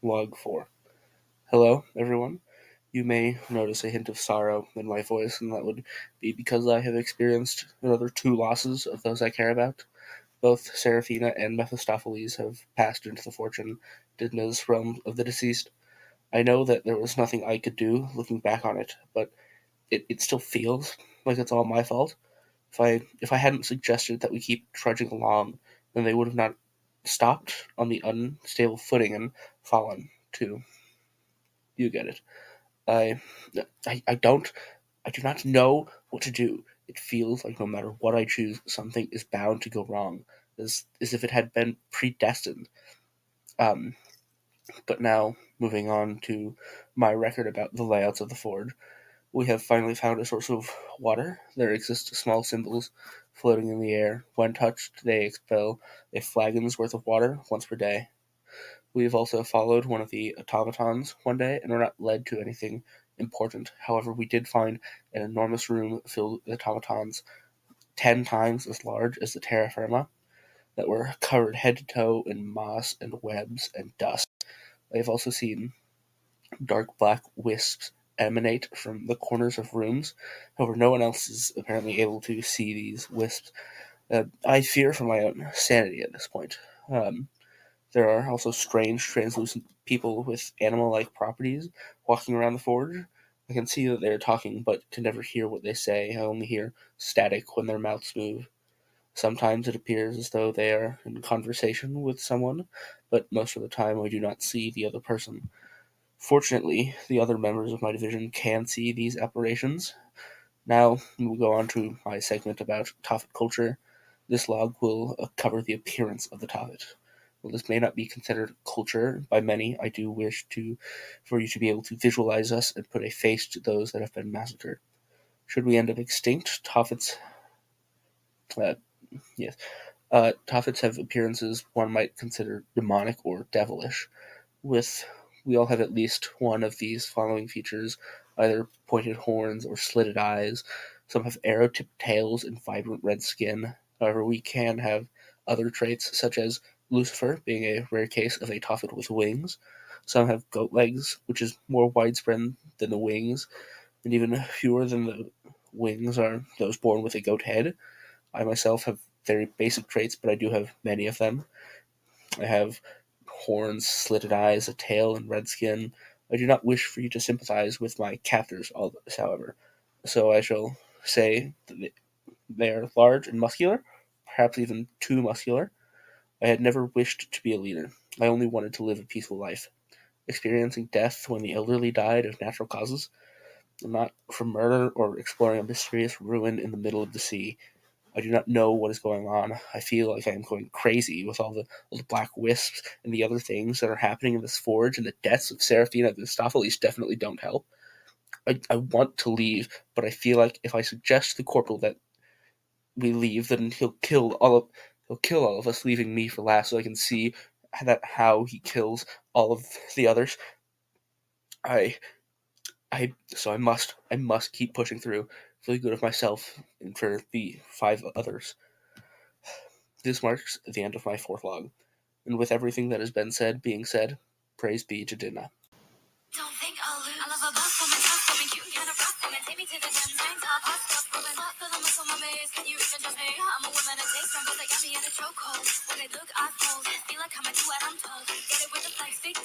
Log 4. Hello, everyone. You may notice a hint of sorrow in my voice, and that would be because I have experienced another two losses of those I care about. Both Seraphina and Mephistopheles have passed into the fortune Didna's realm of the deceased. I know that there was nothing I could do looking back on it, but it still feels like it's all my fault. If I hadn't suggested that we keep trudging along, then they would have not stopped on the unstable footing and fallen to. You get it. I, I do not know what to do. It feels like no matter what I choose, something is bound to go wrong, as if it had been predestined. Um, but now, moving on to my record about the layouts of the forge, we have finally found a source of water. There exist small symbols floating in the air. When touched, they expel a flagon's worth of water once per day. We have also followed one of the automatons one day and were not led to anything important. However, we did find an enormous room filled with automatons 10 times as large as the terra firma that were covered head to toe in moss and webs and dust. I have also seen dark black wisps emanate from the corners of rooms. However, no one else is apparently able to see these wisps. I fear for my own sanity at this point. There are also strange, translucent people with animal-like properties walking around the forge. I can see that they are talking, but can never hear what they say. I only hear static when their mouths move. Sometimes it appears as though they are in conversation with someone, but most of the time I do not see the other person. Fortunately, the other members of my division can see these apparitions. Now we'll go on to my segment about Tophet culture. This log will cover the appearance of the Tophet. While this may not be considered culture by many, I do wish for you to be able to visualize us and put a face to those that have been massacred. Should we end up extinct, uh, yes, Tophets have appearances one might consider demonic or devilish. With We all have at least one of these following features, either pointed horns or slitted eyes. Some have arrow-tipped tails and vibrant red skin. However, we can have other traits, such as Lucifer being a rare case of a Tophet with wings. Some have goat legs, which is more widespread than the wings, and even fewer than the wings are those born with a goat head. I myself have very basic traits, but I do have many of them. I have horns, slitted eyes, a tail, and red skin. I do not wish for you to sympathize with my captors, however, so I shall say that they are large and muscular, perhaps even too muscular. I had never wished to be a leader. I only wanted to live a peaceful life. Experiencing death when the elderly died of natural causes, not from murder or exploring a mysterious ruin in the middle of the sea. I do not know what is going on. I feel like I am going crazy with all the black wisps and the other things that are happening in this forge, and the deaths of Seraphina and Mephistopheles definitely don't help. I want to leave, but I feel like if I suggest to the corporal that we leave, then he'll kill all of us, leaving me for last, so I can see how he kills all of the others. I I must keep pushing through for the good of myself and for the five others. This marks the end of my fourth log, and with everything that has been said being said, praise be to Dinah. Don't think I'll lose. I love a boss woman, tough woman, cute and kind of rough woman. Take me to the gym, tank top, hot stuff, woman. Hot for the muscle, my maze. Can you even judge me? I'm a woman that takes time, but they got me in a chokehold. When they look, I fold. Feel like I'm a do what I'm told. Get it with the flex, big